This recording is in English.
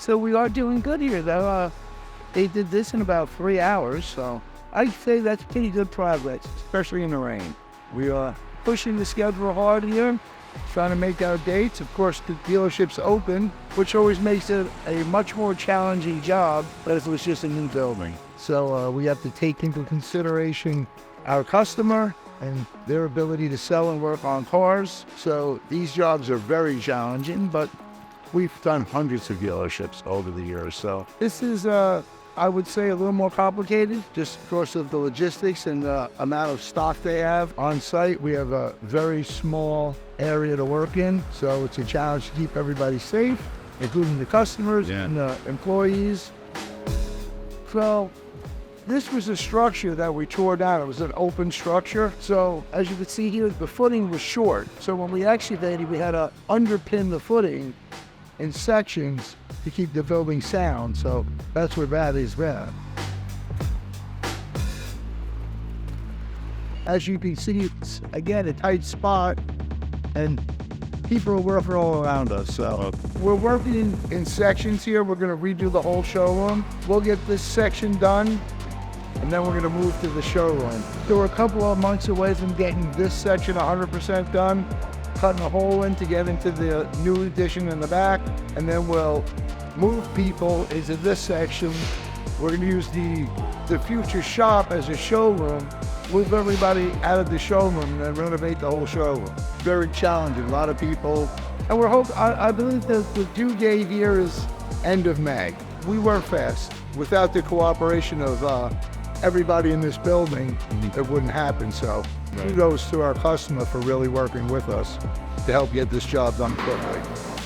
So we are doing good here, though. They did this in about 3 hours, so I'd say that's pretty good progress, especially in the rain. We are pushing the schedule hard here, trying to make our dates. Of course, the dealership's open, which always makes it a much more challenging job than if it was just a new building. So we have to take into consideration our customer and their ability to sell and work on cars. So these jobs are very challenging, but we've done hundreds of dealerships over the years. So this is, I would say, a little more complicated just because of the logistics and the amount of stock they have on site. We have a very small area to work in, so it's a challenge to keep everybody safe, including the customers and the employees. So this was a structure that we tore down. It was an open structure. So as you can see here, the footing was short. So when we excavated, we had to underpin the footing in sections to keep the building sound. So that's where that is at. As you can see, it's again a tight spot and people are working all around us. So we're working in sections here. We're gonna redo the whole showroom. We'll get this section done and then we're gonna move to the showroom. So we're a couple of months away from getting this section 100% done, cutting a hole in to get into the new addition in the back, and then we'll move people into this section. We're gonna use the future shop as a showroom, move everybody out of the showroom and then renovate the whole showroom. Very challenging, a lot of people. And I believe that the due date here is end of May. We work fast. Without the cooperation of everybody in this building, it wouldn't happen. So kudos to our customer for really working with us to help get this job done quickly.